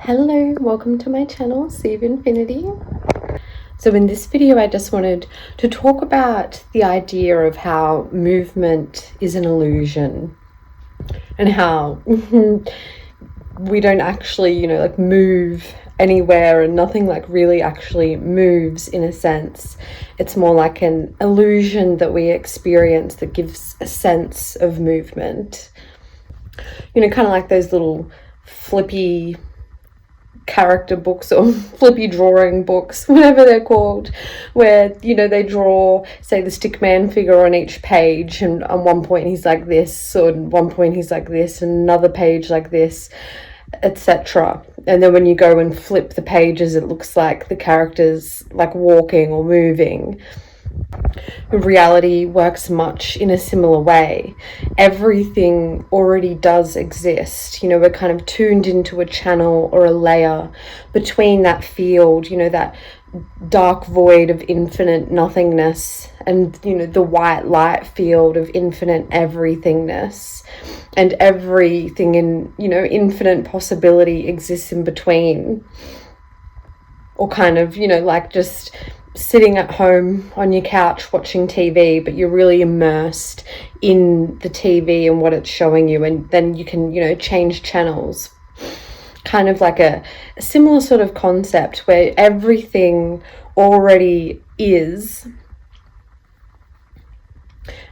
Hello, welcome to my channel, Sea of Infinity. So in this video, I just wanted to talk about the idea of how movement is an illusion and how we don't actually, move anywhere, and nothing really actually moves in a sense. It's more like an illusion that we experience that gives a sense of movement. Kind of like those little flippy character books or flippy drawing books, whatever they're called, where they draw, say, the stickman figure on each page, and on one point he's like this, or at one point he's like this, and another page like this, etc. And then when you go and flip the pages, it looks like the characters like walking or moving. Reality works much in a similar way. Everything already does exist. We're kind of tuned into a channel or a layer between that field, that dark void of infinite nothingness, and the white light field of infinite everythingness, and everything in infinite possibility exists in between. Or kind of like just sitting at home on your couch watching TV, but you're really immersed in the TV and what it's showing you, and then you can change channels. Kind of like a similar sort of concept where everything already is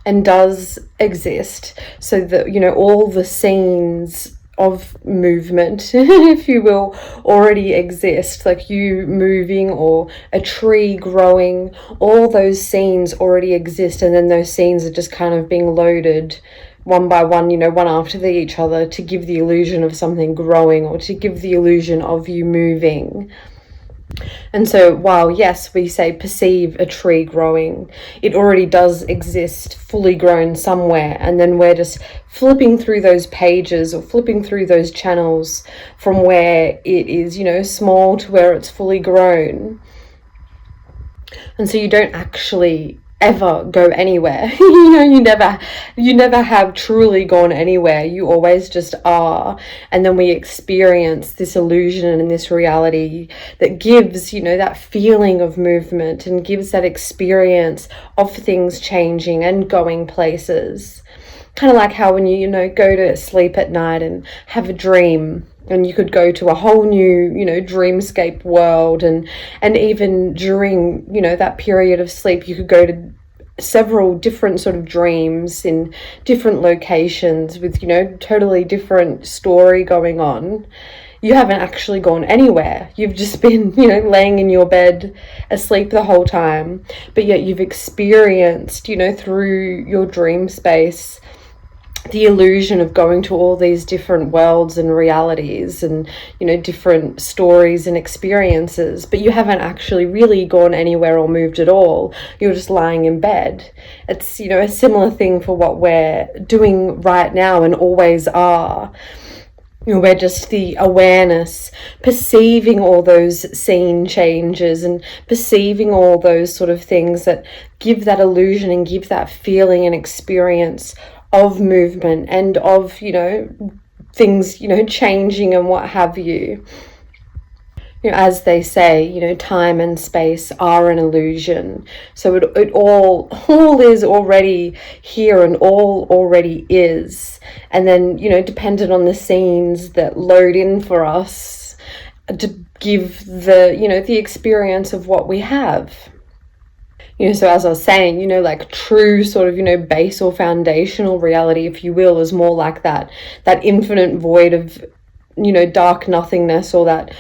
and does exist, so that all the scenes of movement, if you will, already exist, like you moving or a tree growing. All those scenes already exist, and then those scenes are just kind of being loaded one by one, one after each other, to give the illusion of something growing, or to give the illusion of you moving. And so while, yes, we say perceive a tree growing, it already does exist fully grown somewhere, and then we're just flipping through those pages or flipping through those channels from where it is, small to where it's fully grown. And so you don't actually ever go anywhere. You never have truly gone anywhere. You always just are. And then we experience this illusion and this reality that gives that feeling of movement, and gives that experience of things changing and going places. Kind of like how when you go to sleep at night and have a dream, and you could go to a whole new dreamscape world, and even during that period of sleep, you could go to several different sort of dreams in different locations with totally different story going on. You haven't actually gone anywhere. You've just been laying in your bed asleep the whole time, but yet you've experienced through your dream space the illusion of going to all these different worlds and realities, and different stories and experiences, but you haven't actually really gone anywhere or moved at all. You're just lying in bed. It's a similar thing for what we're doing right now and always are. We're just the awareness, perceiving all those scene changes and perceiving all those sort of things that give that illusion and give that feeling and experience of movement and of things changing and what have you. As they say, time and space are an illusion. So it all is already here, and all already is. And then dependent on the scenes that load in for us to give the the experience of what we have. So as I was saying, like true sort of, base or foundational reality, if you will, is more like that infinite void of, dark nothingness, or that,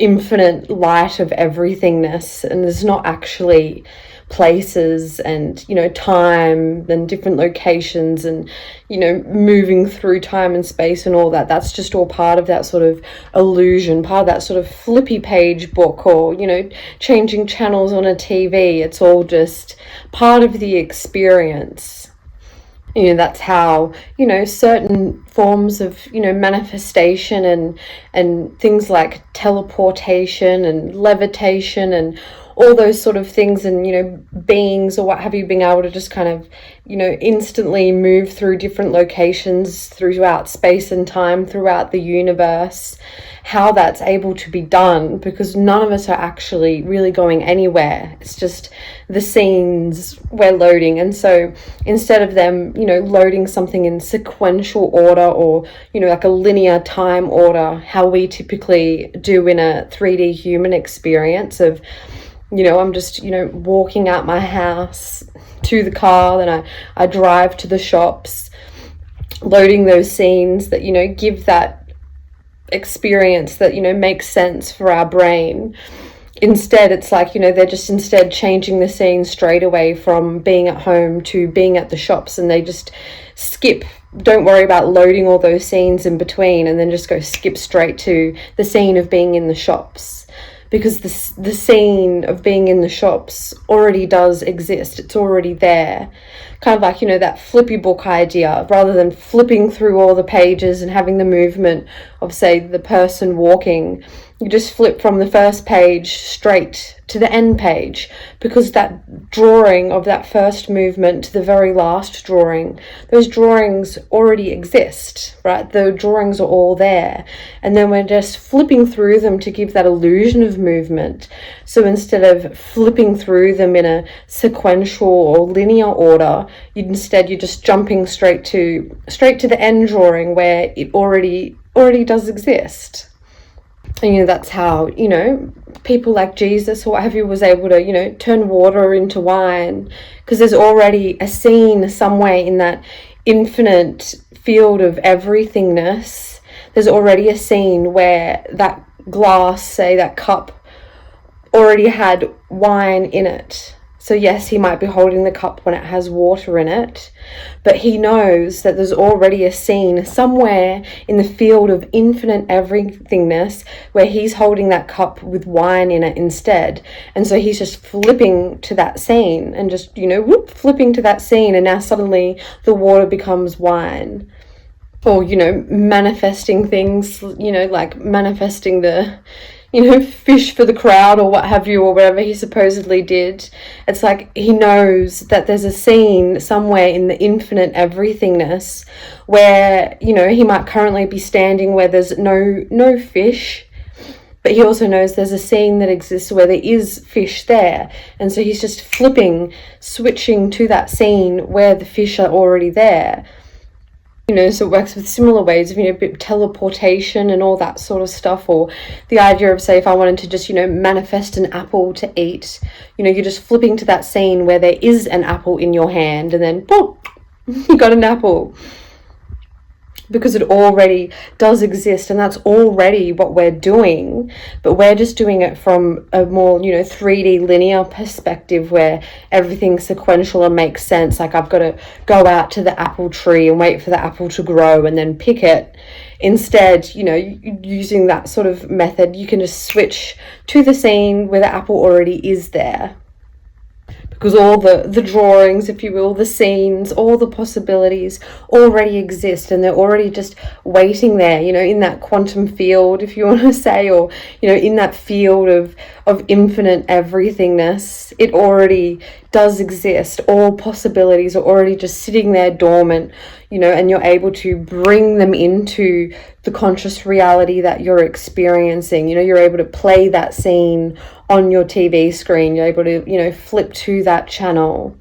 infinite light of everythingness. And there's not actually places and, time and different locations and, moving through time and space and all that. That's just all part of that sort of illusion, part of that sort of flippy page book, or, changing channels on a TV. It's all just part of the experience. That's how, certain forms of, manifestation and things like teleportation and levitation and all those sort of things, and, you know, beings or what have you, being able to just kind of, you know, instantly move through different locations throughout space and time, throughout the universe, how that's able to be done, because none of us are actually really going anywhere. It's just the scenes we're loading. And so instead of them, you know, loading something in sequential order, or, you know, like a linear time order, how we typically do in a 3D human experience of, you know, I'm just, you know, walking out my house to the car, then I drive to the shops, loading those scenes that, you know, give that experience that, you know, makes sense for our brain. Instead, it's like, you know, they're just instead changing the scene straight away from being at home to being at the shops, and they just skip, don't worry about loading all those scenes in between, and then just go skip straight to the scene of being in the shops, because the scene of being in the shops already does exist. It's already there. Kind of like, you know, that flippy book idea, rather than flipping through all the pages and having the movement of, say, the person walking, you just flip from the first page straight to the end page, because that drawing of that first movement to the very last drawing, those drawings already exist, right? The drawings are all there, and then we're just flipping through them to give that illusion of movement. So instead of flipping through them in a sequential or linear order, you're just jumping straight to the end drawing where it already does exist. And, you know, that's how, you know, people like Jesus or what have you was able to, you know, turn water into wine, because there's already a scene somewhere in that infinite field of everythingness. There's already a scene where that glass, say that cup, already had wine in it. So yes, he might be holding the cup when it has water in it, but he knows that there's already a scene somewhere in the field of infinite everythingness where he's holding that cup with wine in it instead. And so he's just flipping to that scene and just, you know, whoop, flipping to that scene, and now suddenly the water becomes wine. Or, you know, manifesting things, you know, like manifesting the, you know, fish for the crowd or what have you, or whatever he supposedly did. It's like he knows that there's a scene somewhere in the infinite everythingness where, you know, he might currently be standing where there's no fish, but he also knows there's a scene that exists where there is fish there. And so he's just switching to that scene where the fish are already there. You know, so it works with similar ways of, you know, teleportation and all that sort of stuff, or the idea of, say, if I wanted to just, you know, manifest an apple to eat, you know, you're just flipping to that scene where there is an apple in your hand, and then, boom, you got an apple. Because it already does exist, and that's already what we're doing, but we're just doing it from a more, you know, 3D linear perspective where everything's sequential and makes sense. Like, I've got to go out to the apple tree and wait for the apple to grow and then pick it. Instead, you know, using that sort of method, you can just switch to the scene where the apple already is there. Because all the drawings, if you will, the scenes, all the possibilities already exist, and they're already just waiting there, you know, in that quantum field, if you want to say, or, you know, in that field of infinite everythingness. It already does exist. All possibilities are already just sitting there dormant, you know, and you're able to bring them into the conscious reality that you're experiencing. You know, you're able to play that scene on your TV screen. You're able to, you know, flip to that channel,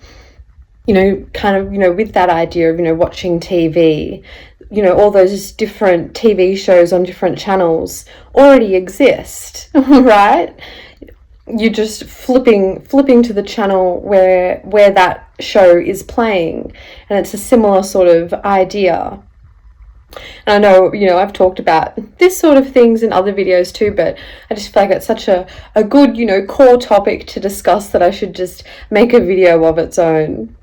you know, kind of, you know, with that idea of, you know, watching TV, you know, all those different TV shows on different channels already exist, right? You're just flipping to the channel where that show is playing, and it's a similar sort of idea. And I know, you know, I've talked about this sort of things in other videos too, but I just feel like it's such a good, you know, core topic to discuss that I should just make a video of its own.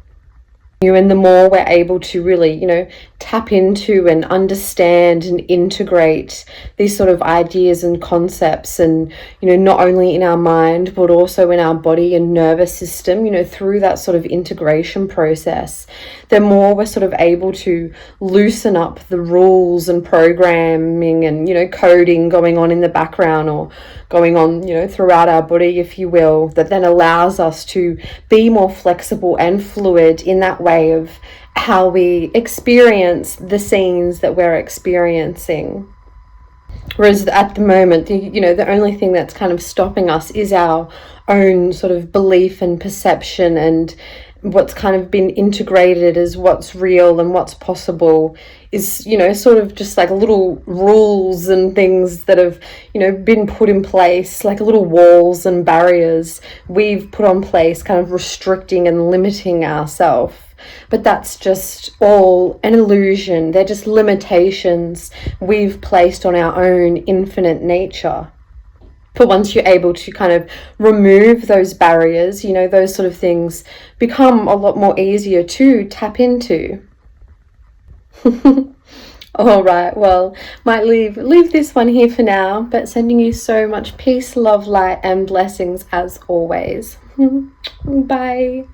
And the more we're able to really, tap into and understand and integrate these sort of ideas and concepts, and, not only in our mind, but also in our body and nervous system, through that sort of integration process, the more we're sort of able to loosen up the rules and programming and, coding going on in the background, or going on, throughout our body, if you will, that then allows us to be more flexible and fluid in that way of how we experience the scenes that we're experiencing. Whereas at the moment, the only thing that's kind of stopping us is our own sort of belief and perception, and what's kind of been integrated as what's real and what's possible is, sort of just like little rules and things that have, been put in place, like little walls and barriers we've put on place, kind of restricting and limiting ourselves. But that's just all an illusion. They're just limitations we've placed on our own infinite nature. But once you're able to kind of remove those barriers, those sort of things become a lot more easier to tap into. All right, well, might leave this one here for now, but sending you so much peace, love, light, and blessings as always. Bye.